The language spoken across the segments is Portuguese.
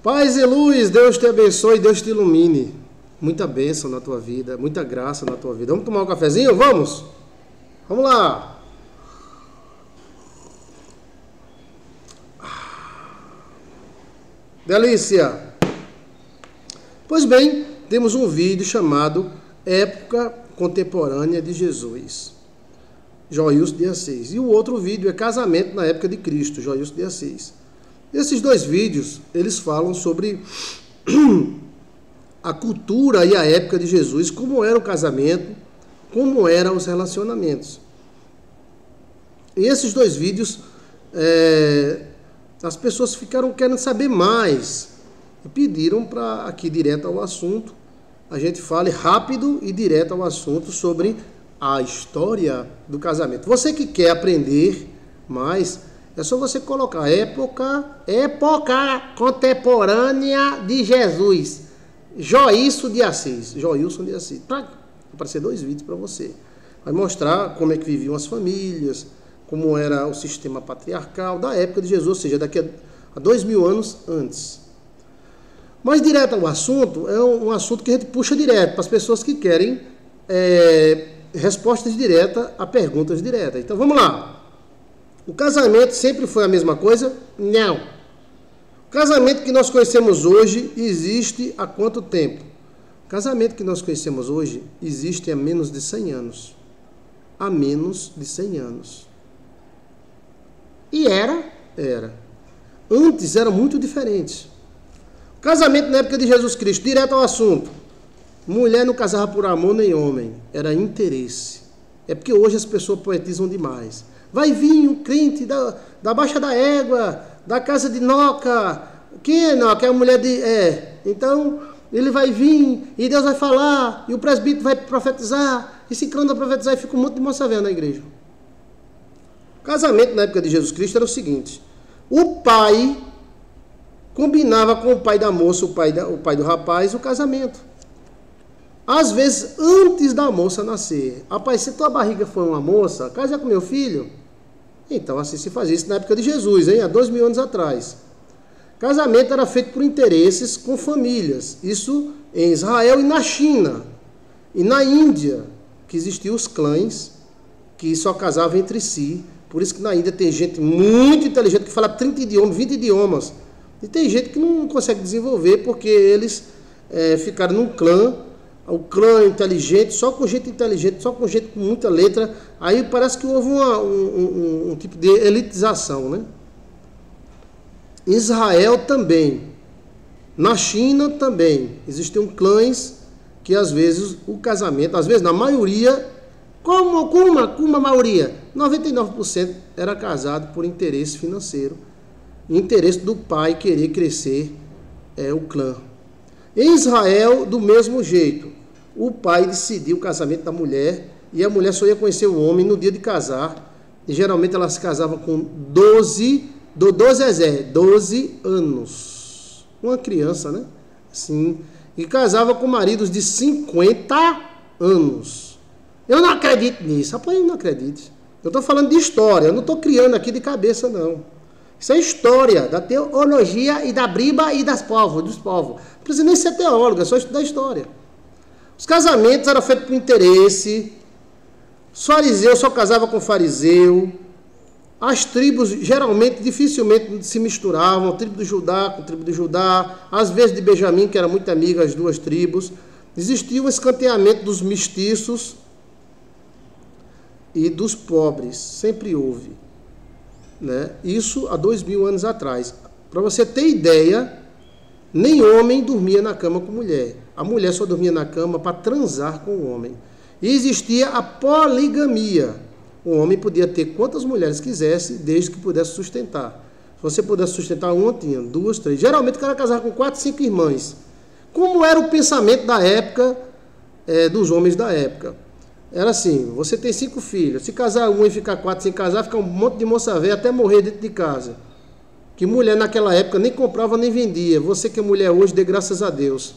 Paz e luz, Deus te abençoe, Deus te ilumine. Muita bênção na tua vida, muita graça na tua vida. Vamos tomar um cafezinho? Vamos? Vamos lá. Delícia. Pois bem, temos um vídeo chamado Época Contemporânea de Jesus, Joilson de Assis. E o outro vídeo é Casamento na Época de Cristo, Joilson de Assis. Esses dois vídeos, eles falam sobre a cultura e a época de Jesus, como era o casamento, como eram os relacionamentos. E esses dois vídeos, as pessoas ficaram querendo saber mais e pediram para, aqui direto ao assunto, a gente fale rápido e direto ao assunto sobre a história do casamento. Você que quer aprender mais, é só você colocar época contemporânea de Jesus, Joilson de Assis, para aparecer dois vídeos para você. Vai mostrar como é que viviam as famílias, como era o sistema patriarcal da época de Jesus, ou seja, daqui a 2000 anos antes. Mas direto ao assunto, é um assunto que a gente puxa direto para as pessoas que querem respostas diretas a perguntas diretas. Então vamos lá. O casamento sempre foi a mesma coisa? Não. O casamento que nós conhecemos hoje existe há quanto tempo? O casamento que nós conhecemos hoje existe há menos de 100 anos. Há menos de 100 anos. E era? Era. Antes era muito diferente. O casamento na época de Jesus Cristo, direto ao assunto. Mulher não casava por amor nem homem, era interesse. É porque hoje as pessoas poetizam demais. Vai vir um crente da Baixa da Égua, da casa de Noca. Quem é Noca? É a mulher de... Então, ele vai vir e Deus vai falar, e o presbítero vai profetizar, e Ciclano vai profetizar, e fica um monte de moça velha na igreja. O casamento na época de Jesus Cristo era o seguinte: o pai combinava com o pai da moça, o pai do rapaz, o casamento. Às vezes, antes da moça nascer. Rapaz, se tua barriga foi uma moça, casa com meu filho. Então, assim se fazia isso na época de Jesus, hein? Há 2000 anos atrás. Casamento era feito por interesses com famílias. Isso em Israel e na China. E na Índia, que existiam os clãs que só casavam entre si. Por isso que na Índia tem gente muito inteligente que fala 30 idiomas, 20 idiomas. E tem gente que não consegue desenvolver porque eles ficaram num clã. O clã inteligente, só com gente inteligente, só com gente com muita letra. Aí parece que houve um tipo de elitização, né? Em Israel também. Na China também. Existiam clãs que às vezes o casamento, às vezes na maioria, como a maioria? 99% era casado por interesse financeiro. Interesse do pai querer crescer o clã. Em Israel, do mesmo jeito. O pai decidiu o casamento da mulher e a mulher só ia conhecer o homem no dia de casar. E geralmente ela se casava com 12 anos. Uma criança, né? Sim. E casava com maridos de 50 anos. Eu não acredito nisso. Rapaz, eu não acredito. Eu estou falando de história, eu não estou criando aqui de cabeça, não. Isso é história da teologia e da briba e dos povos. Não precisa nem ser teólogo, é só estudar história. Os casamentos eram feitos por interesse. Os fariseus só casavam com fariseu. As tribos geralmente, dificilmente se misturavam. A tribo de Judá com a tribo de Judá. Às vezes de Benjamim, que era muito amiga das duas tribos. Existia um escanteamento dos mestiços e dos pobres. Sempre houve. Né? Isso há 2000 anos atrás. Para você ter ideia, nem homem dormia na cama com mulher. A mulher só dormia na cama para transar com o homem. E existia a poligamia. O homem podia ter quantas mulheres quisesse, desde que pudesse sustentar. Se você pudesse sustentar uma, tinha 2, 3. Geralmente o cara casava com 4, 5 irmãs. Como era o pensamento da época, dos homens da época? Era assim: você tem 5 filhos. Se casar um e ficar 4 sem casar, fica um monte de moça velha até morrer dentro de casa. Que mulher naquela época nem comprava nem vendia. Você que é mulher hoje, dê graças a Deus.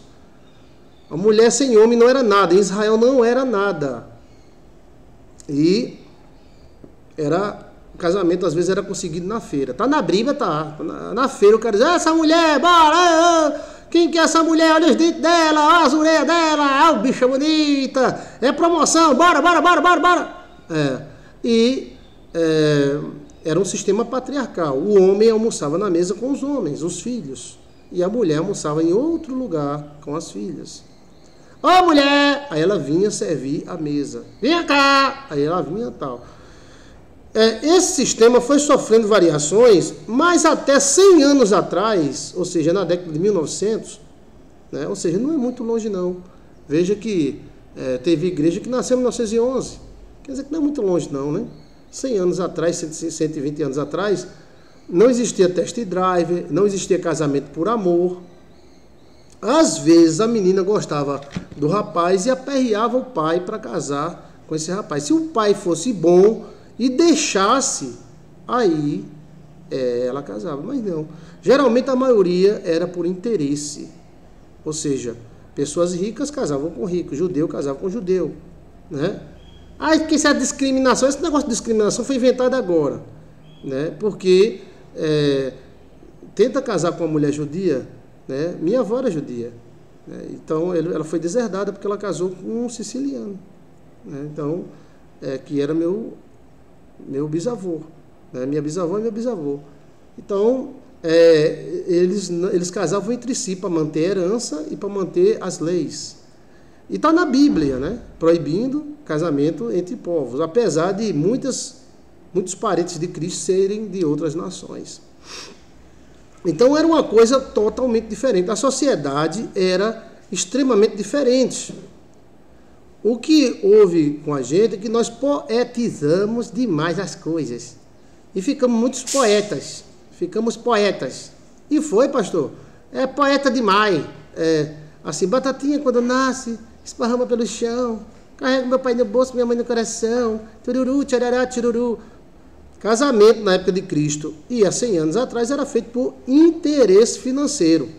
A mulher sem homem não era nada. Em Israel não era nada. E era O casamento às vezes era conseguido na feira. Tá na briga, tá. Na feira o cara diz, essa mulher, bora! Quem que é essa mulher? Olha os dentes dela, olha as orelhas dela, o bicha bonita, é promoção, bora! Era um sistema patriarcal. O homem almoçava na mesa com os homens, os filhos. E a mulher almoçava em outro lugar com as filhas. Ô mulher! Aí ela vinha servir a mesa. Vinha cá! Aí ela vinha tal. Esse sistema foi sofrendo variações, mas até 100 anos atrás, ou seja, na década de 1900, né, ou seja, não é muito longe não. Veja que teve igreja que nasceu em 1911, quer dizer que não é muito longe não, né? 100 anos atrás, 120 anos atrás, não existia test drive, não existia casamento por amor. Às vezes a menina gostava do rapaz e aperreava o pai para casar com esse rapaz. Se o pai fosse bom e deixasse, aí ela casava, mas não. Geralmente a maioria era por interesse, ou seja, pessoas ricas casavam com ricos, judeu casava com judeu, né? Aí que essa discriminação, esse negócio de discriminação foi inventado agora, né? Porque tenta casar com uma mulher judia, né? Minha avó era judia, né? Então ela foi deserdada porque ela casou com um siciliano, né? Então que era meu bisavô, né? Minha bisavó e meu bisavô. Então, eles casavam entre si para manter a herança e para manter as leis. E está na Bíblia, né? Proibindo casamento entre povos, apesar de muitos parentes de Cristo serem de outras nações. Então, era uma coisa totalmente diferente. A sociedade era extremamente diferente. O que houve com a gente é que nós poetizamos demais as coisas. E ficamos muitos poetas. Ficamos poetas. E foi, pastor. É poeta demais. Assim, batatinha quando nasce, esparrama pelo chão. Carrega meu pai no bolso, minha mãe no coração. Tururu, tcharará, tururu. Casamento na época de Cristo e há 100 anos atrás era feito por interesse financeiro.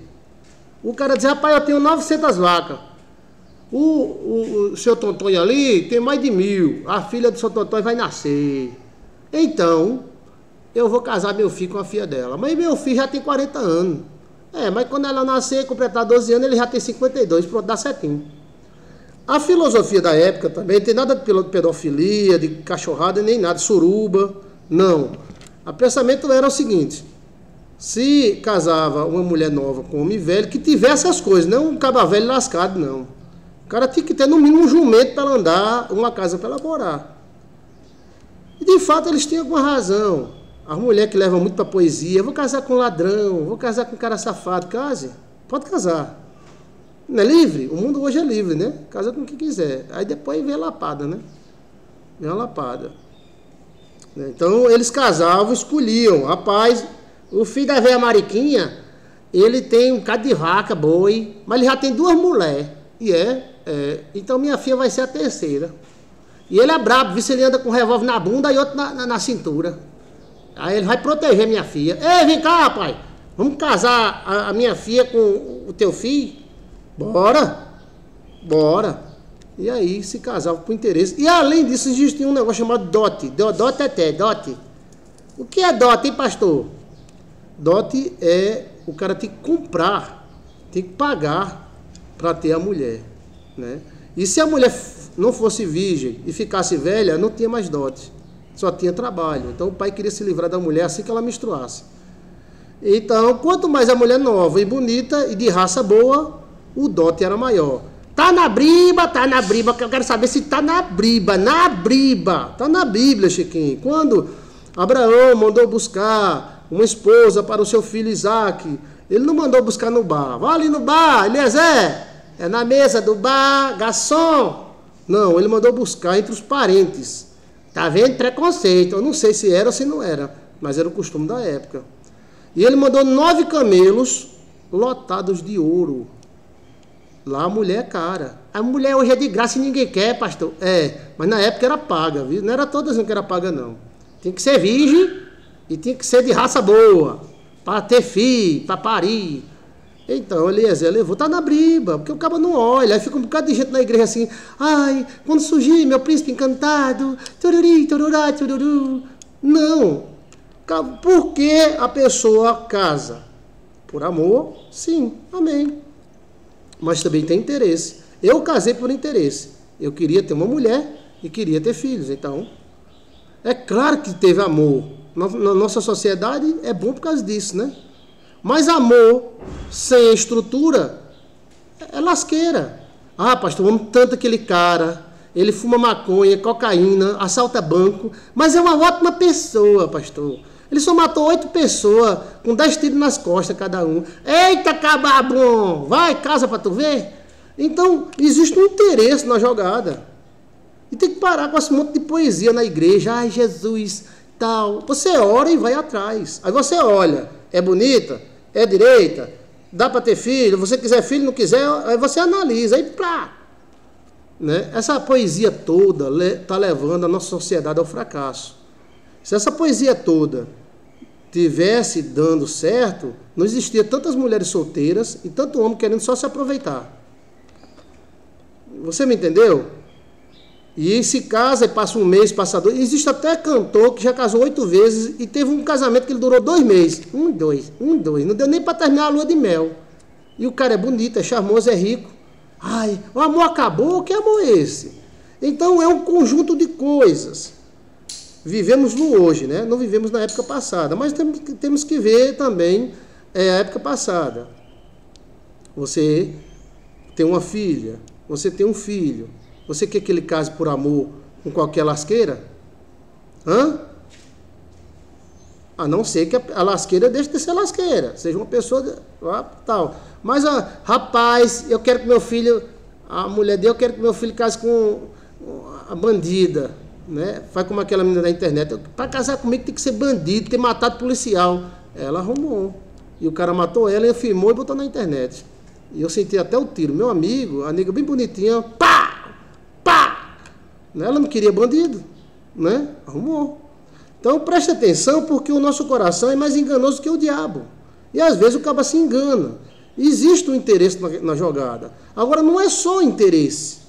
O cara dizia, rapaz, eu tenho 900 vacas. O seu Tontonho ali tem mais de 1000. A filha do seu Tontonho vai nascer. Então, eu vou casar meu filho com a filha dela. Mas meu filho já tem 40 anos. Mas quando ela nascer, completar 12 anos, ele já tem 52. Pronto, dá certinho. A filosofia da época também tem nada de pedofilia, de cachorrada, nem nada, de suruba. Não. O pensamento era o seguinte. Se casava uma mulher nova com um homem velho, que tivesse as coisas, não um caba velho lascado, não. O cara tinha que ter no mínimo um jumento para ela andar, uma casa para ela morar. E de fato eles tinham alguma razão. As mulheres que levam muito para poesia, vou casar com ladrão, vou casar com cara safado, case, pode casar. Não é livre? O mundo hoje é livre, né? Casa com quem quiser. Aí depois vem a lapada, né? Vem a lapada. Então eles casavam, escolhiam. Rapaz, o filho da velha Mariquinha, ele tem um bocado de vaca, boi, mas ele já tem 2 mulheres. E então minha filha vai ser a terceira. E ele é brabo, viu? Ele anda com um revólver na bunda e outro na cintura. Aí ele vai proteger minha filha. Ei, vem cá, rapaz. Vamos casar a minha filha com o teu filho? Bora. Bora. E aí se casava por interesse. E além disso existia um negócio chamado dote. Dote. O que é dote, hein, pastor? Dote é o cara tem que comprar, tem que pagar para ter a mulher, né? E se a mulher não fosse virgem e ficasse velha, não tinha mais dote, só tinha trabalho. Então o pai queria se livrar da mulher assim que ela menstruasse. Então, quanto mais a mulher nova e bonita e de raça boa, o dote era maior. Tá na briba, que eu quero saber se tá na briba. Tá na Bíblia, Chiquinho. Quando Abraão mandou buscar uma esposa para o seu filho Isaque, ele não mandou buscar no bar. Vai ali no bar, Eliezer, é na mesa do bar, garçom. Não, ele mandou buscar entre os parentes. Tá vendo? Preconceito. Eu não sei se era ou se não era, mas era o costume da época. E ele mandou 9 camelos lotados de ouro. Lá a mulher é cara. A mulher hoje é de graça e ninguém quer, pastor. Mas na época era paga, viu? Não era todas que era paga, não. Tinha que ser virgem e tinha que ser de raça boa, para ter filho, para parir. Então, Eliezer levou, tá na briba, porque o cabo não olha. Aí fica um bocado de gente na igreja assim, ai, quando surgir meu príncipe encantado, tururi, tururá, tururu. Não. Por que a pessoa casa? Por amor? Sim, amém. Mas também tem interesse. Eu casei por interesse. Eu queria ter uma mulher e queria ter filhos. Então, é claro que teve amor. Na nossa sociedade é bom por causa disso, né? Mas amor sem estrutura é lasqueira. Ah, pastor, eu amo tanto aquele cara. Ele fuma maconha, cocaína, assalta banco, mas é uma ótima pessoa, pastor. Ele só matou 8 pessoas, com 10 tiros nas costas cada um. Eita, cababom! Vai, casa pra tu ver. Então, existe um interesse na jogada. E tem que parar com esse monte de poesia na igreja. Ai, Jesus, tal. Você ora e vai atrás. Aí você olha, é bonita, é direita, dá para ter filho, você quiser filho, não quiser, aí você analisa, aí plá. Né? Essa poesia toda está levando a nossa sociedade ao fracasso. Se essa poesia toda tivesse dando certo, não existia tantas mulheres solteiras e tanto homem querendo só se aproveitar. Você me entendeu? E se casa e passa um mês, passa 2. Existe até cantor que já casou 8 vezes e teve um casamento que ele durou 2 meses. 1, 2. Não deu nem para terminar a lua de mel. E o cara é bonito, é charmoso, é rico. Ai, o amor acabou? Que amor é esse? Então é um conjunto de coisas. Vivemos no hoje, né? Não vivemos na época passada. Mas temos que ver também a época passada. Você tem uma filha, você tem um filho. Você quer que ele case por amor com qualquer lasqueira? Hã? A não ser que a lasqueira deixe de ser lasqueira. Seja uma pessoa tal. Mas, rapaz, eu quero que meu filho... A mulher dele, eu quero que meu filho case com a bandida. Né? Faz como aquela menina da internet. Para casar comigo tem que ser bandido, ter matado policial. Ela arrumou. E o cara matou ela, e filmou e botou na internet. E eu senti até o tiro. Meu amigo, a nega bem bonitinha, pá! Pá! Ela não queria bandido, né? Arrumou. Então preste atenção, porque o nosso coração é mais enganoso que o diabo. E às vezes o cabo se engana. Existe um interesse na jogada. Agora não é só interesse.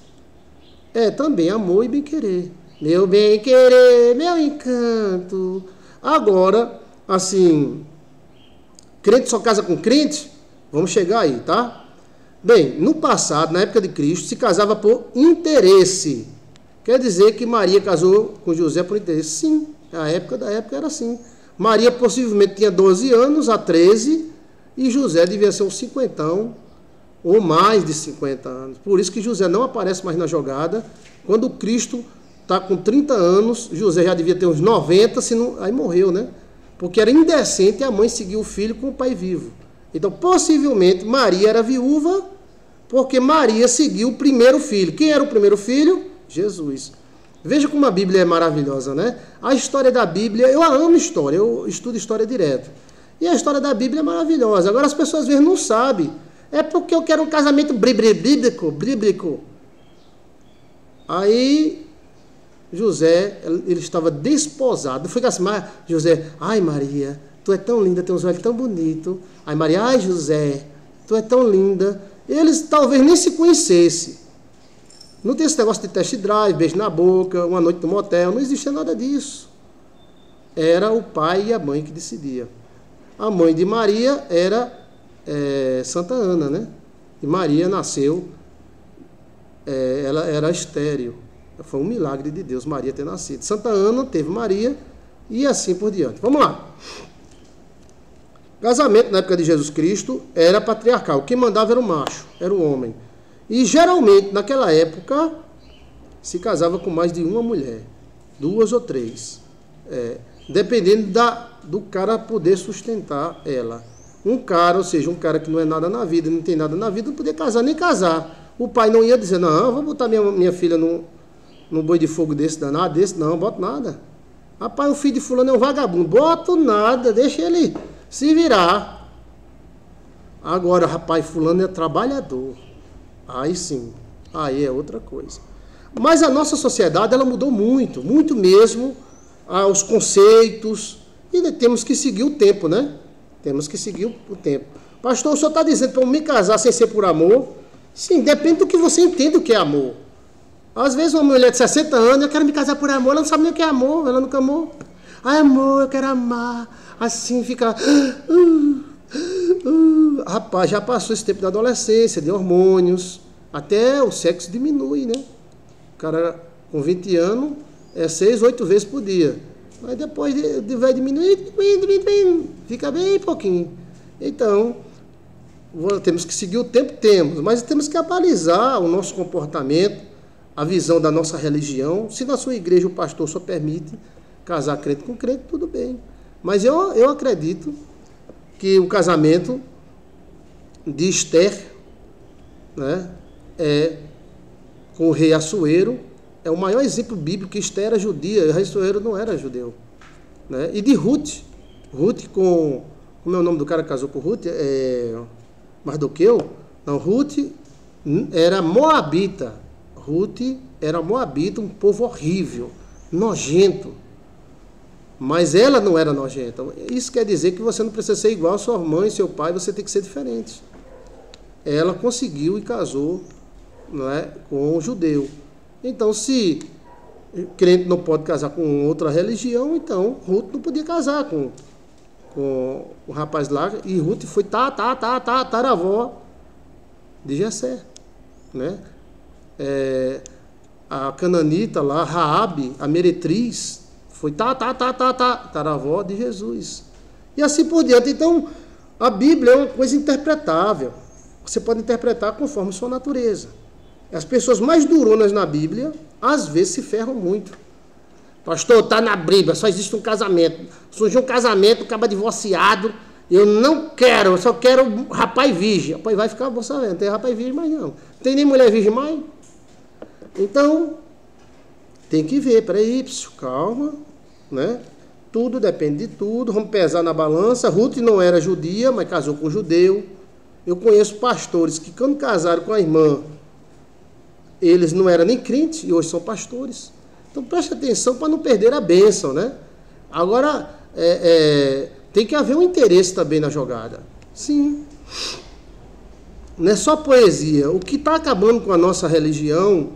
É também amor e bem-querer. Meu bem-querer, meu encanto. Agora, assim, crente só casa com crente? Vamos chegar aí, tá? Bem, no passado, na época de Cristo, se casava por interesse. Quer dizer que Maria casou com José por interesse? Sim, a época era assim. Maria possivelmente tinha 12 anos, a 13, e José devia ser uns 50 ou mais de 50 anos. Por isso que José não aparece mais na jogada. Quando Cristo está com 30 anos, José já devia ter uns 90, aí morreu, né? Porque era indecente a mãe seguir o filho com o pai vivo. Então, possivelmente, Maria era viúva, porque Maria seguiu o primeiro filho. Quem era o primeiro filho? Jesus. Veja como a Bíblia é maravilhosa, né? A história da Bíblia, eu amo história, eu estudo história direto. E a história da Bíblia é maravilhosa. Agora as pessoas às vezes não sabem. É porque eu quero um casamento bíblico. Aí José, ele estava desposado. Foi assim, José, ai Maria, tu é tão linda, tem uns olhos tão bonitos. Aí Maria, ai José, tu é tão linda. Eles talvez nem se conhecessem. Não tem esse negócio de test drive, beijo na boca, uma noite no motel, não existia nada disso. Era o pai e a mãe que decidiam. A mãe de Maria era Santa Ana, né? E Maria nasceu, ela era estéril. Foi um milagre de Deus Maria ter nascido. Santa Ana teve Maria e assim por diante. Vamos lá. Casamento na época de Jesus Cristo era patriarcal. Quem mandava era o macho, era o homem. E geralmente naquela época se casava com mais de uma mulher, 2 ou 3. Dependendo do cara poder sustentar ela. Um cara, ou seja, um cara que não é nada na vida, não tem nada na vida, não podia casar nem casar. O pai não ia dizer, não, vou botar minha filha no boi de fogo desse danado, não, boto nada. Rapaz, o filho de fulano é um vagabundo, boto nada, deixa ele se virar. Agora, rapaz, fulano é trabalhador. Aí sim, aí é outra coisa. Mas a nossa sociedade, ela mudou muito, muito mesmo, os conceitos, e temos que seguir o tempo, né? Temos que seguir o tempo. Pastor, o senhor está dizendo para eu me casar sem ser por amor? Sim, depende do que você entende o que é amor. Às vezes uma mulher de 60 anos, eu quero me casar por amor, ela não sabe nem o que é amor, ela nunca amou. Ai, amor, eu quero amar. Assim fica... Rapaz, já passou esse tempo da adolescência, de hormônios. Até o sexo diminui, né? O cara com 20 anos é 6, 8 vezes por dia. Mas depois vai diminuir, fica bem pouquinho. Então, temos que seguir o tempo, mas temos que avalizar o nosso comportamento, a visão da nossa religião. Se na sua igreja o pastor só permite casar crente com crente, tudo bem. Mas eu acredito que o casamento de Esther, né, com o rei Assuero, é o maior exemplo bíblico, que Esther era judia, e o rei Assuero não era judeu. Né? E de Ruth como é o nome do cara que casou com Ruth? Mardoqueu? Não, Ruth era moabita. Ruth era moabita, um povo horrível, nojento. Mas ela não era nojenta. Isso quer dizer que você não precisa ser igual a sua mãe, seu pai, você tem que ser diferente. Ela conseguiu e casou, não é, com um judeu. Então, se crente não pode casar com outra religião, então Ruth não podia casar com o rapaz lá. E Ruth foi taravó de Jessé, né? A cananita lá, Raabe, a meretriz, foi taravó de Jesus. E assim por diante. Então, a Bíblia é uma coisa interpretável. Você pode interpretar conforme sua natureza. As pessoas mais duronas na Bíblia, às vezes, se ferram muito. Pastor, está na Bíblia, só existe um casamento. Surgiu um casamento, acaba divorciado. Eu não quero, eu só quero rapaz virgem. Rapaz, vai ficar sabendo, não tem rapaz virgem mais não. Não tem nem mulher virgem mais. Então, tem que ver, peraí, calma, né? Tudo depende de tudo, vamos pesar na balança. Ruth não era judia, mas casou com um judeu. Eu conheço pastores que, quando casaram com a irmã, eles não eram nem crentes e hoje são pastores. Então, preste atenção para não perder a bênção, né? Agora, tem que haver um interesse também na jogada. Sim. Não é só poesia. O que está acabando com a nossa religião,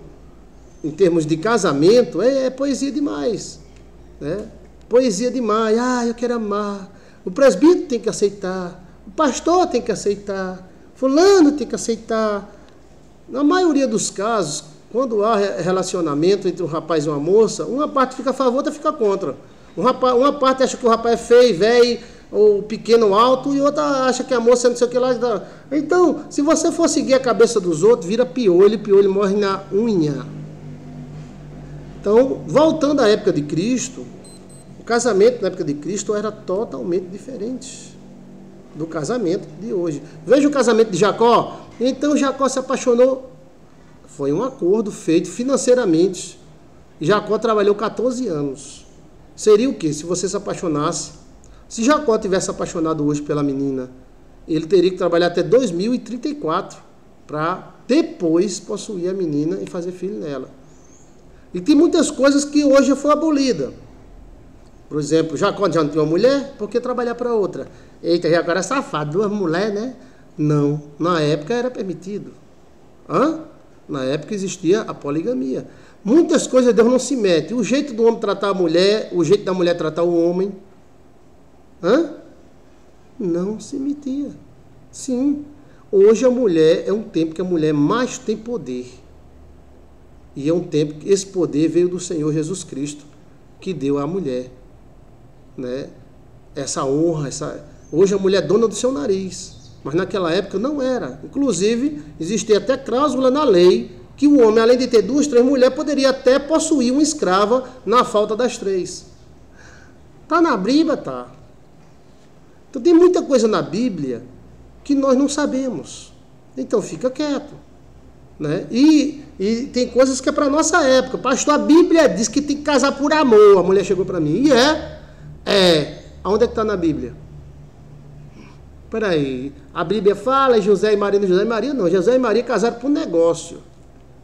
em termos de casamento, é poesia demais. Né? Poesia demais. Eu quero amar. O presbítero tem que aceitar. O pastor tem que aceitar. Fulano tem que aceitar. Na maioria dos casos, quando há relacionamento entre um rapaz e uma moça, uma parte fica a favor, outra fica contra. Uma parte acha que o rapaz é feio, velho, ou pequeno, ou alto, e outra acha que a moça é não sei o que lá. Então, se você for seguir a cabeça dos outros, vira piolho, e piolho morre na unha. Então, voltando à época de Cristo, o casamento na época de Cristo era totalmente diferente do casamento de hoje. Veja o casamento de Jacó. Então, Jacó se apaixonou. Foi um acordo feito financeiramente. Jacó trabalhou 14 anos. Seria o quê? Se você se apaixonasse. Se Jacó tivesse apaixonado hoje pela menina, ele teria que trabalhar até 2034 para depois possuir a menina e fazer filho nela. E tem muitas coisas que hoje foi abolida. Por exemplo, Jacó já não tinha uma mulher, por que trabalhar para outra? Eita, Jacó era safado, 2 mulheres, né? Não, na época era permitido. Na época existia a poligamia. Muitas coisas Deus não se mete. O jeito do homem tratar a mulher, o jeito da mulher tratar o homem, não se metia. Sim, hoje a mulher é um tempo que a mulher mais tem poder. E é um tempo que esse poder veio do Senhor Jesus Cristo, que deu à mulher, né? Essa honra, hoje a mulher é dona do seu nariz, mas naquela época não era. Inclusive, existia até cláusula na lei que o homem, além de ter 2, 3 mulheres, poderia até possuir uma escrava na falta das 3. Está na Bíblia, tá. Então tem muita coisa na Bíblia que nós não sabemos. Então fica quieto. Né? E tem coisas que é para a nossa época. Pastor, a Bíblia diz que tem que casar por amor. A mulher chegou para mim. Aonde é que está na Bíblia? Peraí, a Bíblia fala José e Maria, José e Maria não. José e Maria casaram por negócio.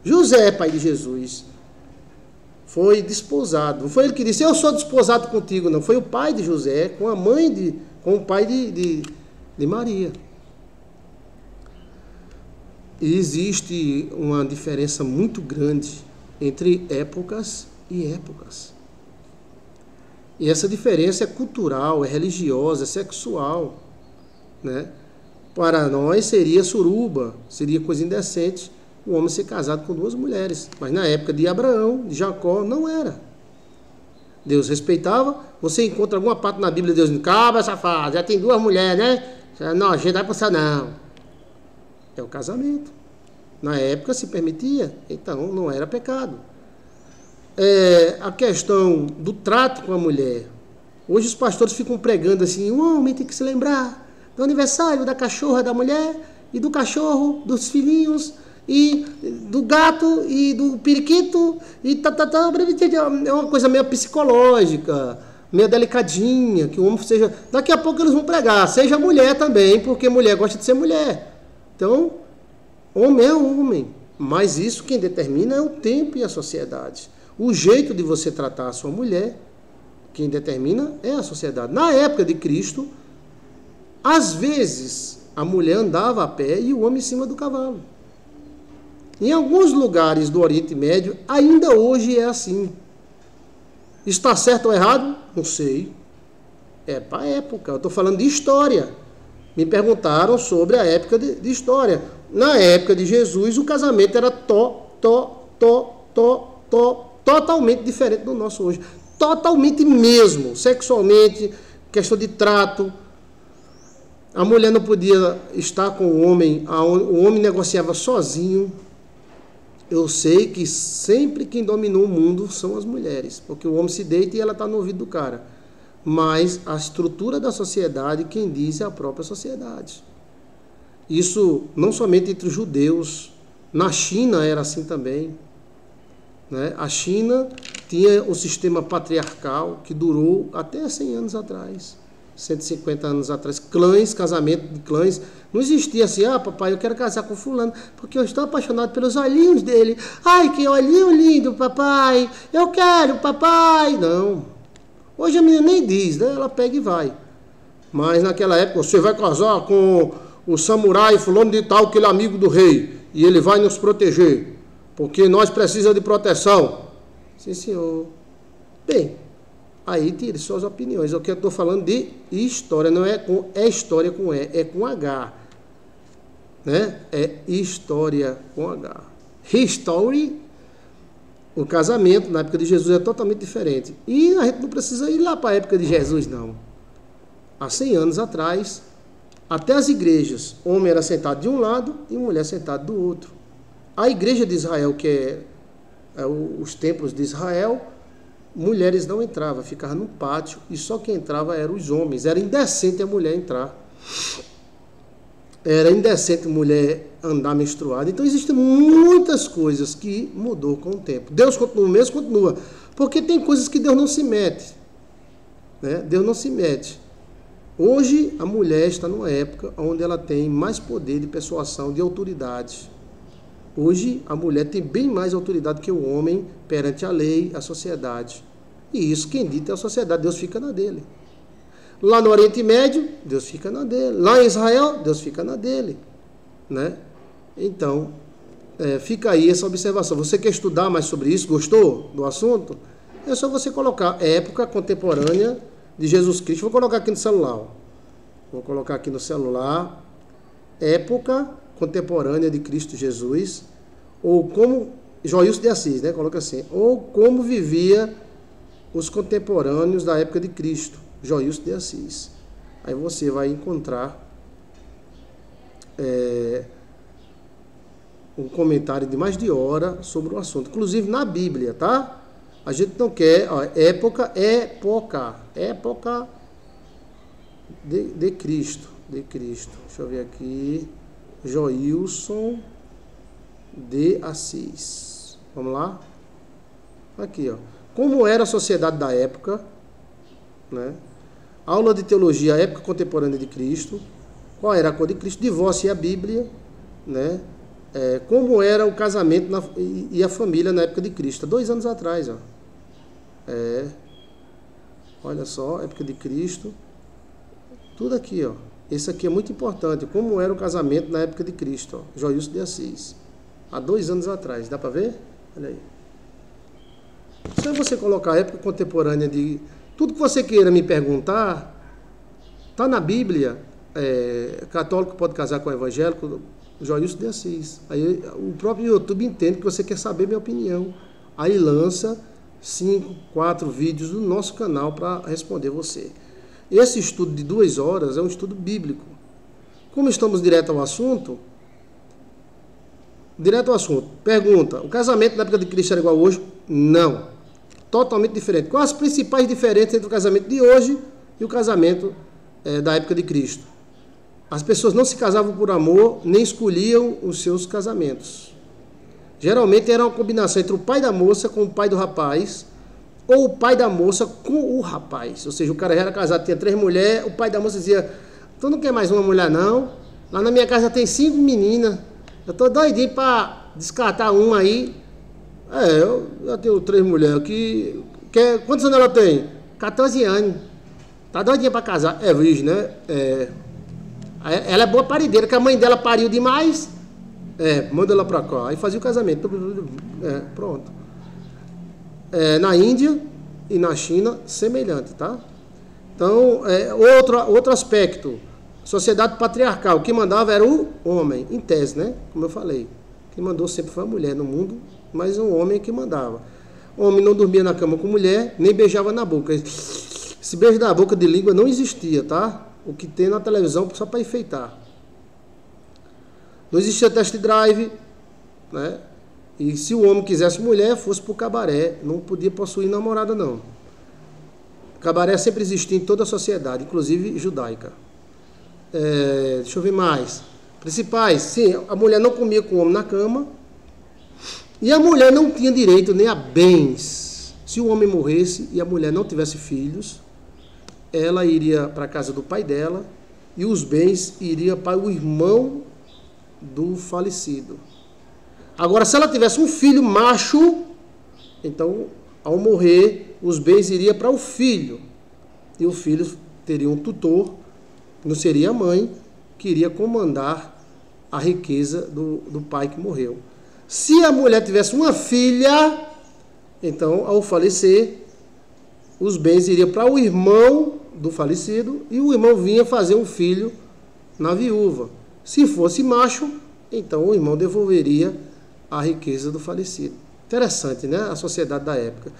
José, pai de Jesus, foi desposado. Não foi ele que disse, eu sou desposado contigo, não. Foi o pai de José com o pai de Maria. E existe uma diferença muito grande entre épocas e épocas. E essa diferença é cultural, é religiosa, é sexual, né? Para nós seria suruba, seria coisa indecente o homem ser casado com duas mulheres. Mas na época de Abraão, de Jacó, não era. Deus respeitava. Você encontra alguma parte na Bíblia de Deus dizendo, cabra safado, já tem duas mulheres, né? Não, a gente vai passar não. É o casamento. Na época se permitia, então não era pecado. A questão do trato com a mulher. Hoje os pastores ficam pregando assim, o homem tem que se lembrar do aniversário da cachorra da mulher e do cachorro, dos filhinhos, e do gato e do periquito, e é uma coisa meio psicológica, meio delicadinha, que o homem seja... Daqui a pouco eles vão pregar, seja mulher também, porque mulher gosta de ser mulher. Então, homem é homem, mas isso quem determina é o tempo e a sociedade. O jeito de você tratar a sua mulher, quem determina é a sociedade. Na época de Cristo, às vezes, a mulher andava a pé e o homem em cima do cavalo. Em alguns lugares do Oriente Médio, ainda hoje é assim. Está certo ou errado? Não sei. É para a época. Eu estou falando de história. Me perguntaram sobre a época de história. Na época de Jesus, o casamento era totalmente diferente do nosso hoje. Totalmente mesmo. Sexualmente, questão de trato. A mulher não podia estar com o homem negociava sozinho. Eu sei que sempre quem dominou o mundo são as mulheres, porque o homem se deita e ela está no ouvido do cara. Mas a estrutura da sociedade, quem diz é a própria sociedade. Isso não somente entre os judeus, na China era assim também. Né? A China tinha um sistema patriarcal que durou até 100 anos atrás. 150 anos atrás, clãs, casamento de clãs, não existia assim, papai, eu quero casar com fulano, porque eu estou apaixonado pelos olhinhos dele, ai, que olhinho lindo, papai, eu quero, papai, não, hoje a menina nem diz, né? Ela pega e vai, mas naquela época, você vai casar com o samurai fulano de tal, que ele é amigo do rei, e ele vai nos proteger, porque nós precisamos de proteção, sim senhor, bem, aí tire suas opiniões. O que eu estou falando de história, não é com história com E, é com H. Né? É história com H. History, o casamento na época de Jesus é totalmente diferente. E a gente não precisa ir lá para a época de Jesus, não. Há 100 anos atrás, até as igrejas, homem era sentado de um lado e mulher sentada do outro. A igreja de Israel, que é os templos de Israel, mulheres não entravam, ficavam no pátio e só quem entrava eram os homens. Era indecente a mulher entrar. Era indecente a mulher andar menstruada. Então existem muitas coisas que mudou com o tempo. Deus continua o mesmo, continua. Porque tem coisas que Deus não se mete. Né? Deus não se mete. Hoje a mulher está numa época onde ela tem mais poder de persuasão, de autoridade. Hoje, a mulher tem bem mais autoridade que o homem perante a lei, a sociedade. E isso, quem dita é a sociedade, Deus fica na dele. Lá no Oriente Médio, Deus fica na dele. Lá em Israel, Deus fica na dele. Né? Então, fica aí essa observação. Você quer estudar mais sobre isso? Gostou do assunto? É só você colocar época contemporânea de Jesus Cristo. Vou colocar aqui no celular. Ó. Vou colocar aqui no celular. Época contemporânea de Cristo Jesus, ou como Joilson de Assis, né? Coloca assim, ou como vivia os contemporâneos da época de Cristo, Joilson de Assis. Aí você vai encontrar um comentário de mais de hora sobre o assunto, inclusive na Bíblia, tá? A gente não quer, época de Cristo, deixa eu ver aqui, Joilson de Assis. Vamos lá? Aqui, ó. Como era a sociedade da época, né? Aula de teologia, época contemporânea de Cristo. Qual era a cor de Cristo? Divórcio e a Bíblia, né? Como era o casamento e a família na época de Cristo, 2 anos atrás, ó. Olha só, época de Cristo. Tudo aqui, ó. Esse aqui é muito importante. Como era o casamento na época de Cristo, ó. Joilson de Assis. Há 2 anos atrás. Dá para ver? Olha aí. Só você colocar a época contemporânea de Tudo que você queira me perguntar, está na Bíblia. Católico pode casar com evangélico, Joilson de Assis. Aí o próprio YouTube entende que você quer saber minha opinião. Aí lança 5, 4 vídeos no nosso canal para responder você. Esse estudo de 2 horas é um estudo bíblico. Como estamos direto ao assunto, pergunta, o casamento na época de Cristo era igual hoje? Não. Totalmente diferente. Quais as principais diferenças entre o casamento de hoje e o casamento da época de Cristo? As pessoas não se casavam por amor, nem escolhiam os seus casamentos. Geralmente era uma combinação entre o pai da moça com o pai do rapaz, ou o pai da moça com o rapaz. Ou seja, o cara já era casado, tinha 3 mulheres, o pai da moça dizia, tu não quer mais uma mulher não? Lá na minha casa tem 5 meninas, eu tô doidinho para descartar uma aí. Eu já tenho 3 mulheres aqui. Quantos anos ela tem? 14 anos. Tá doidinha para casar. É virgem, né? Ela é boa parideira, que a mãe dela pariu demais. Manda ela para cá. Aí fazia o casamento. Pronto. Na Índia e na China, semelhante, tá? Então, outro aspecto. Sociedade patriarcal. O que mandava era o homem, em tese, né? Como eu falei. Quem mandou sempre foi a mulher no mundo, mas um homem que mandava. O homem não dormia na cama com mulher, nem beijava na boca. Esse beijo da boca de língua não existia, tá? O que tem na televisão só para enfeitar. Não existia test drive, né? E se o homem quisesse mulher, fosse para o cabaré. Não podia possuir namorada, não. Cabaré sempre existia em toda a sociedade, inclusive judaica. Deixa eu ver mais. Principais, sim, a mulher não comia com o homem na cama. E a mulher não tinha direito nem a bens. Se o homem morresse e a mulher não tivesse filhos, ela iria para a casa do pai dela e os bens iriam para o irmão do falecido. Agora, se ela tivesse um filho macho, então, ao morrer, os bens iriam para o filho. E o filho teria um tutor, não seria a mãe, que iria comandar a riqueza do pai que morreu. Se a mulher tivesse uma filha, então, ao falecer, os bens iriam para o irmão do falecido e o irmão vinha fazer um filho na viúva. Se fosse macho, então o irmão devolveria a riqueza do falecido. Interessante, né? A sociedade da época.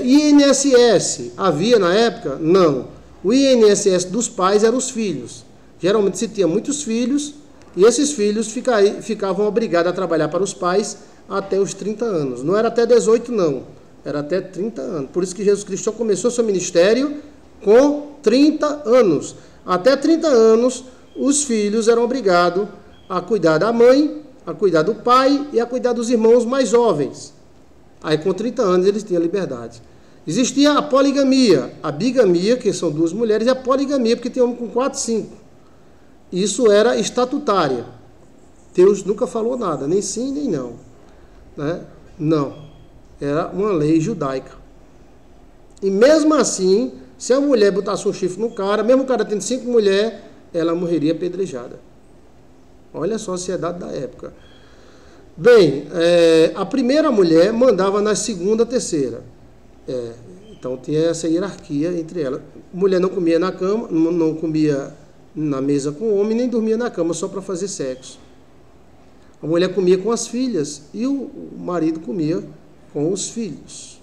INSS, havia na época? Não. O INSS dos pais eram os filhos. Geralmente se tinha muitos filhos e esses filhos ficavam obrigados a trabalhar para os pais até os 30 anos. Não era até 18, não. Era até 30 anos. Por isso que Jesus Cristo só começou seu ministério com 30 anos. Até 30 anos, os filhos eram obrigados a cuidar da mãe, a cuidar do pai e a cuidar dos irmãos mais jovens. Aí com 30 anos eles tinham liberdade. Existia a poligamia, a bigamia, que são 2 mulheres, e a poligamia, porque tem homem com 4, 5. Isso era estatutária. Deus nunca falou nada, nem sim, nem não. Né? Não. Era uma lei judaica. E mesmo assim, se a mulher botasse um chifre no cara, mesmo o cara tendo 5 mulheres, ela morreria apedrejada. Olha só a sociedade da época. Bem, a primeira mulher mandava na segunda, terceira. Então tinha essa hierarquia entre elas. Mulher não comia na cama, não comia na mesa com o homem, nem dormia na cama só para fazer sexo. A mulher comia com as filhas e o marido comia com os filhos.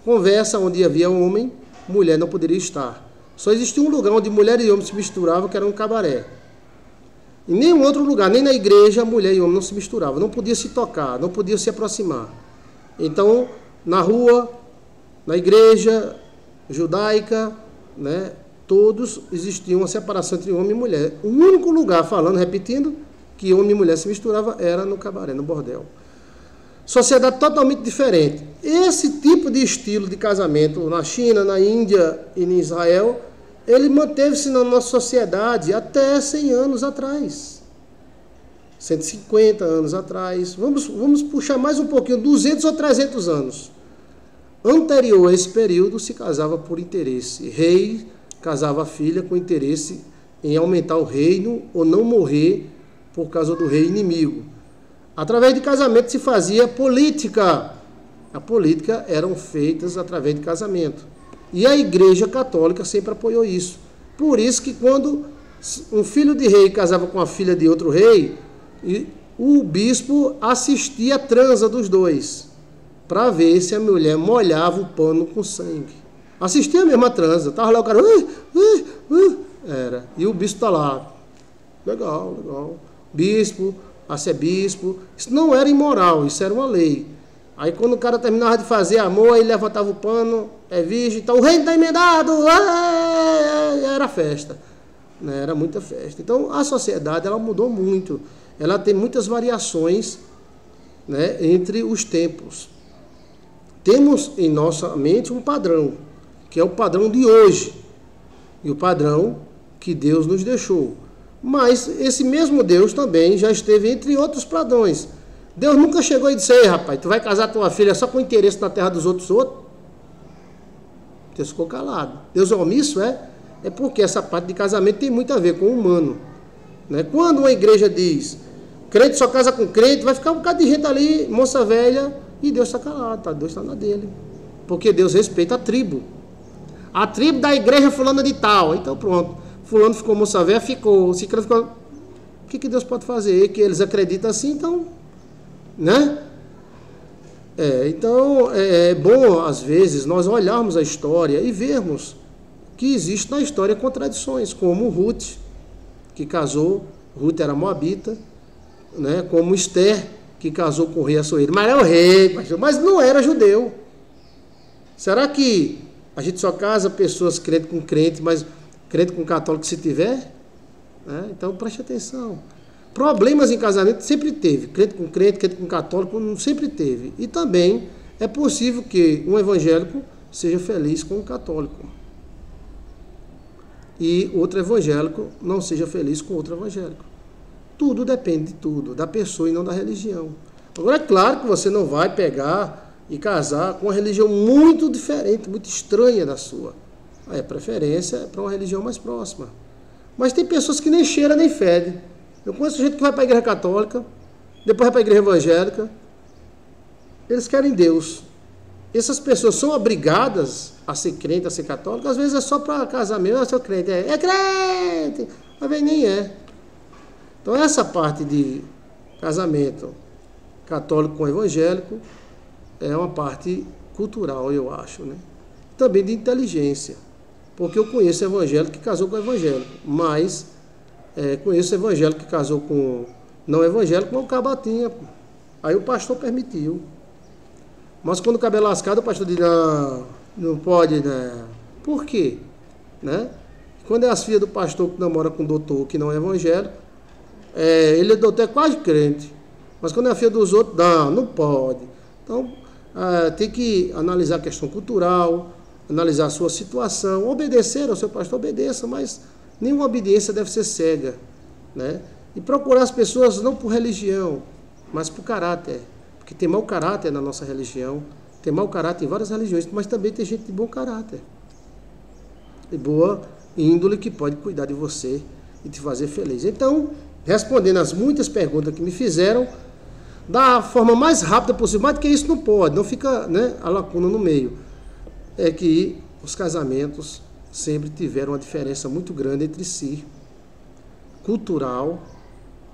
Conversa onde havia homem, mulher não poderia estar. Só existia um lugar onde mulher e homem se misturavam, que era um cabaré. Em nenhum outro lugar, nem na igreja, mulher e homem não se misturavam. Não podia se tocar, não podia se aproximar. Então, na rua, na igreja judaica, né, todos existiam uma separação entre homem e mulher. O único lugar, repetindo, que homem e mulher se misturavam era no cabaré, no bordel. Sociedade totalmente diferente. Esse tipo de estilo de casamento na China, na Índia e em Israel, ele manteve-se na nossa sociedade até 100 anos atrás. 150 anos atrás. Vamos puxar mais um pouquinho, 200 ou 300 anos. Anterior a esse período, se casava por interesse. Rei casava a filha com interesse em aumentar o reino ou não morrer por causa do rei inimigo. Através de casamento se fazia política. A política eram feitas através de casamento. E a Igreja Católica sempre apoiou isso. Por isso que quando um filho de rei casava com a filha de outro rei, o bispo assistia a transa dos dois, para ver se a mulher molhava o pano com sangue. Assistia a mesma transa. Estava lá o cara... Era. E o bispo está lá. Legal, legal. Bispo, arcebispo. Isso não era imoral, isso era uma lei. Aí quando o cara terminava de fazer amor, aí levantava o pano, é virgem, então o reino está emendado, era festa, né? Era muita festa. Então a sociedade, ela mudou muito, ela tem muitas variações, né, entre os tempos. Temos em nossa mente um padrão, que é o padrão de hoje, e o padrão que Deus nos deixou. Mas esse mesmo Deus também já esteve entre outros padrões. Deus nunca chegou e disse: ei, rapaz, tu vai casar tua filha só com interesse na terra dos outros? Deus ficou calado. Deus é omisso, é porque essa parte de casamento tem muito a ver com o humano, né? Quando uma igreja diz crente só casa com crente, vai ficar um bocado de gente ali, moça velha, e Deus está calado, tá? Deus está na dele, porque Deus respeita a tribo da igreja fulana de tal. Então pronto, fulano ficou moça velha, ficou, ciclano ficou. O que Deus pode fazer? Que eles acreditam assim, então, né? Então é bom às vezes nós olharmos a história e vermos que existe na história contradições, como Ruth, que casou, Ruth era moabita, né? Como Esther, que casou com o rei Assuero, mas era o rei, mas não era judeu. Será que a gente só casa pessoas crente com crente, mas crente com católico se tiver? Então preste atenção. Problemas em casamento sempre teve, crente com católico sempre teve. E também é possível que um evangélico seja feliz com um católico e outro evangélico não seja feliz com outro evangélico. Tudo depende de tudo, da pessoa e não da religião. Agora é claro que você não vai pegar e casar com uma religião muito diferente, muito estranha da sua. Aí a preferência é para uma religião mais próxima. Mas tem pessoas que nem cheira nem fede. Eu conheço gente que vai para a igreja católica, depois vai para a igreja evangélica. Eles querem Deus. Essas pessoas são obrigadas a ser crente, a ser católico. Às vezes é só para casar mesmo, eu sou crente. É crente! Às vezes nem é. Então essa parte de casamento católico com evangélico é uma parte cultural, eu acho, né? Também de inteligência. Porque eu conheço evangélico que casou com evangélico, mas conheço evangélico que casou com não evangélico, mas o cabatinha. Aí o pastor permitiu. Mas quando o cabelo lascado, o pastor diz: não pode, né? Por quê? Né? Quando é as filhas do pastor que namora com o doutor que não é evangélico, ele é doutor, é quase crente. Mas quando é a filha dos outros, não pode. Então, tem que analisar a questão cultural, analisar a sua situação, obedecer ao seu pastor, obedeça, mas nenhuma obediência deve ser cega, né? E procurar as pessoas não por religião, mas por caráter, porque tem mau caráter na nossa religião, tem mau caráter em várias religiões, mas também tem gente de bom caráter e boa índole que pode cuidar de você e te fazer feliz. Então, respondendo às muitas perguntas que me fizeram, da forma mais rápida possível, mais do que isso não pode, não fica, né, a lacuna no meio, é que os casamentos sempre tiveram uma diferença muito grande entre si, cultural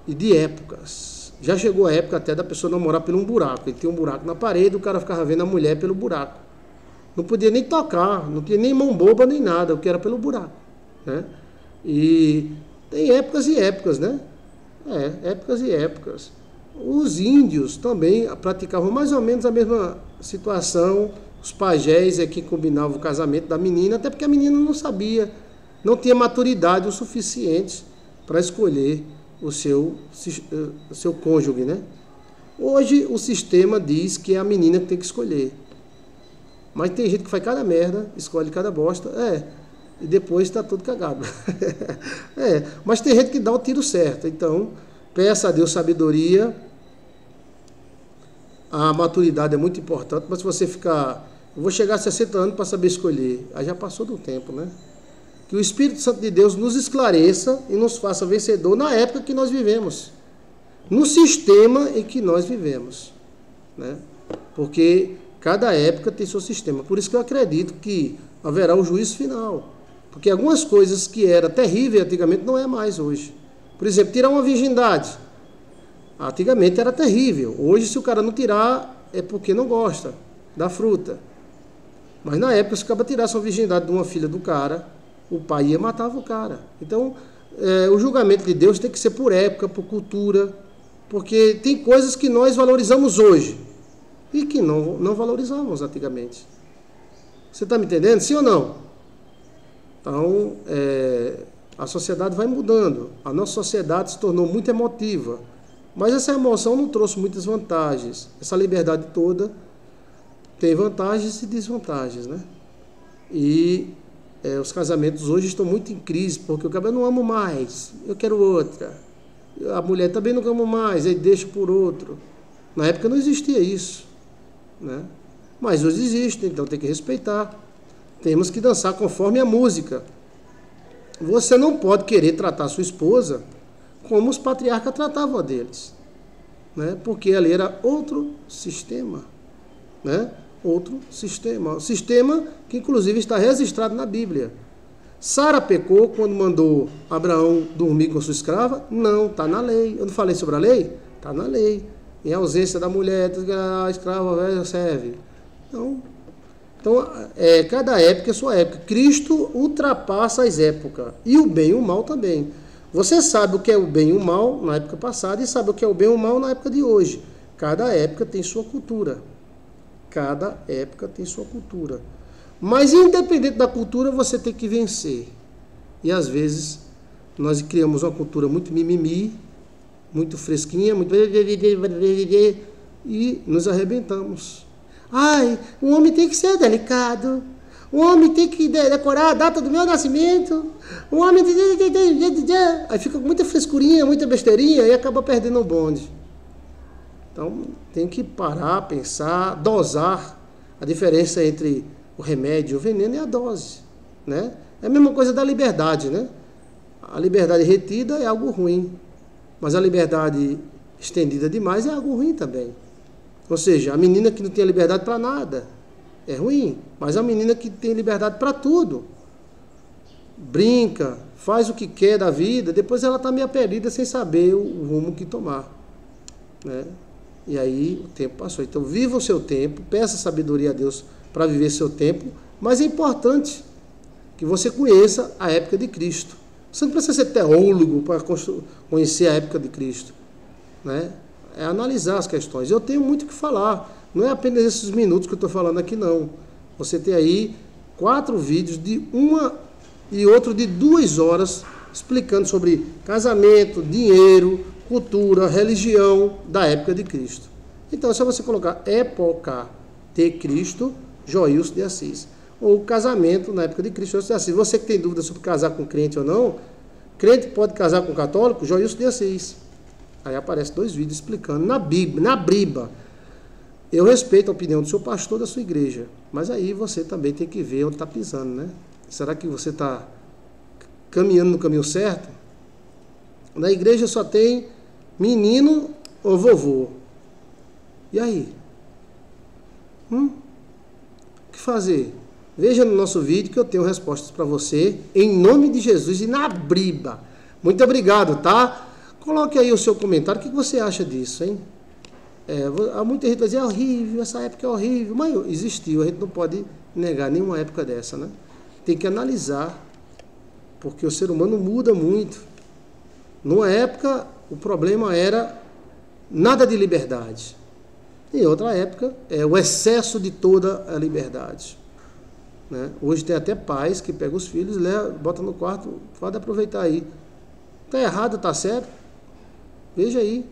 e de épocas. Já chegou a época até da pessoa namorar por um buraco. Ele tinha um buraco na parede, o cara ficava vendo a mulher pelo buraco. Não podia nem tocar, não tinha nem mão boba nem nada, o que era pelo buraco, né? E tem épocas e épocas, né? Épocas e épocas. Os índios também praticavam mais ou menos a mesma situação. Os pajés é que combinavam o casamento da menina, até porque a menina não sabia, não tinha maturidade o suficiente para escolher o seu cônjuge, né? Hoje o sistema diz que é a menina que tem que escolher. Mas tem gente que faz cada merda, escolhe cada bosta, e depois está tudo cagado. Mas tem gente que dá o tiro certo. Então, peça a Deus sabedoria. A maturidade é muito importante, mas se você ficar... Eu vou chegar a 60 anos para saber escolher. Aí já passou do tempo, né? Que o Espírito Santo de Deus nos esclareça e nos faça vencedor na época que nós vivemos. No sistema em que nós vivemos, né? Porque cada época tem seu sistema. Por isso que eu acredito que haverá o juízo final. Porque algumas coisas que era terrível antigamente não é mais hoje. Por exemplo, tirar uma virgindade. Antigamente era terrível. Hoje, se o cara não tirar, é porque não gosta da fruta. Mas na época, se o cara tirasse uma virgindade de uma filha do cara, o pai ia matar o cara. Então, o julgamento de Deus tem que ser por época, por cultura, porque tem coisas que nós valorizamos hoje e que não valorizamos antigamente. Você está me entendendo? Sim ou não? Então, a sociedade vai mudando. A nossa sociedade se tornou muito emotiva. Mas essa emoção não trouxe muitas vantagens. Essa liberdade toda tem vantagens e desvantagens, né? E os casamentos hoje estão muito em crise, porque o cara não amo mais, eu quero outra. A mulher também não ama mais, aí deixa por outro. Na época não existia isso, né? Mas hoje existe, então tem que respeitar. Temos que dançar conforme a música. Você não pode querer tratar sua esposa como os patriarcas tratavam a deles, né? Porque ali era outro sistema, né? Outro sistema. O sistema que inclusive está registrado na Bíblia. Sara pecou quando mandou Abraão dormir com sua escrava? Não, está na lei. Eu não falei sobre a lei? Está na lei. Em ausência da mulher, a escrava serve. Então, cada época é sua época. Cristo ultrapassa as épocas. E o bem e o mal também. Você sabe o que é o bem e o mal na época passada e sabe o que é o bem e o mal na época de hoje. Cada época tem sua cultura. Cada época tem sua cultura. Mas independente da cultura, você tem que vencer. E às vezes nós criamos uma cultura muito mimimi, muito fresquinha, muito e nos arrebentamos. Ai, o homem tem que ser delicado. O homem tem que decorar a data do meu nascimento. O homem aí fica com muita frescurinha, muita besteirinha e acaba perdendo o bonde. Então, tem que parar, pensar, dosar. A diferença entre o remédio e o veneno é a dose, né? É a mesma coisa da liberdade, né? A liberdade retida é algo ruim, mas a liberdade estendida demais é algo ruim também. Ou seja, a menina que não tem liberdade para nada é ruim, mas a menina que tem liberdade para tudo, brinca, faz o que quer da vida, depois ela está meio perdida sem saber o rumo que tomar, né? E aí o tempo passou. Então viva o seu tempo, peça sabedoria a Deus para viver seu tempo, mas é importante que você conheça a época de Cristo. Você não precisa ser teólogo para conhecer a época de Cristo, né? É analisar as questões. Eu tenho muito o que falar, não é apenas esses minutos que eu estou falando aqui, não. Você tem aí 4 vídeos de 1 e outro de 2 horas explicando sobre casamento, dinheiro, cultura, religião da época de Cristo. Então é só você colocar época de Cristo, Joilson de Assis. Ou casamento na época de Cristo, Joilson de Assis. Você que tem dúvida sobre casar com crente ou não, crente pode casar com católico, Joilson de Assis. Aí aparece 2 vídeos explicando na Bíblia, na Briba. Eu respeito a opinião do seu pastor, da sua igreja, mas aí você também tem que ver onde está pisando, né? Será que você está caminhando no caminho certo? Na igreja só tem menino ou vovô. E aí? O que fazer? Veja no nosso vídeo que eu tenho respostas para você, em nome de Jesus e na Briba. Muito obrigado, tá? Coloque aí o seu comentário, o que você acha disso, hein? Há muita gente que vai dizer, é horrível, essa época é horrível, mas existiu, a gente não pode negar nenhuma época dessa, né? Tem que analisar, porque o ser humano muda muito. Numa época, o problema era nada de liberdade. Em outra época, é o excesso de toda a liberdade, né? Hoje tem até pais que pegam os filhos, botam no quarto, pode aproveitar aí. Está errado, está certo? Veja aí,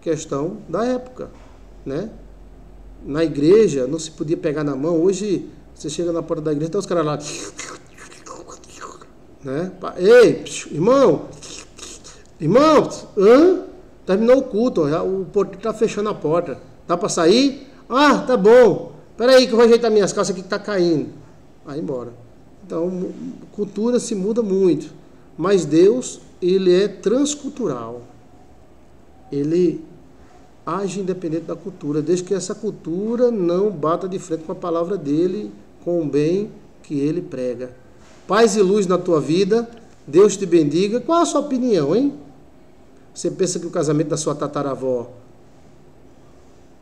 questão da época, né? Na igreja não se podia pegar na mão. Hoje você chega na porta da igreja, tem os caras lá, né? Ei, irmão, terminou o culto, o porteiro está fechando a porta, dá para sair? Ah, tá bom, peraí que eu vou ajeitar minhas calças aqui que está caindo. Aí embora. Então, cultura se muda muito, mas Deus, ele é transcultural. Ele age independente da cultura, desde que essa cultura não bata de frente com a palavra dele, com o bem que ele prega. Paz e luz na tua vida, Deus te bendiga. Qual a sua opinião, hein? Você pensa que o casamento da sua tataravó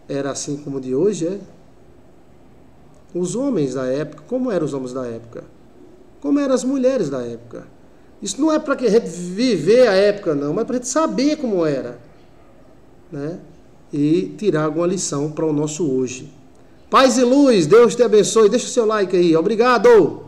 era assim como o de hoje, é? Os homens da época, como eram os homens da época? Como eram as mulheres da época? Isso não é para que a gente viver a época, não, mas para a gente saber como era, né? E tirar alguma lição para o nosso hoje. Paz e luz, Deus te abençoe. Deixa o seu like aí. Obrigado!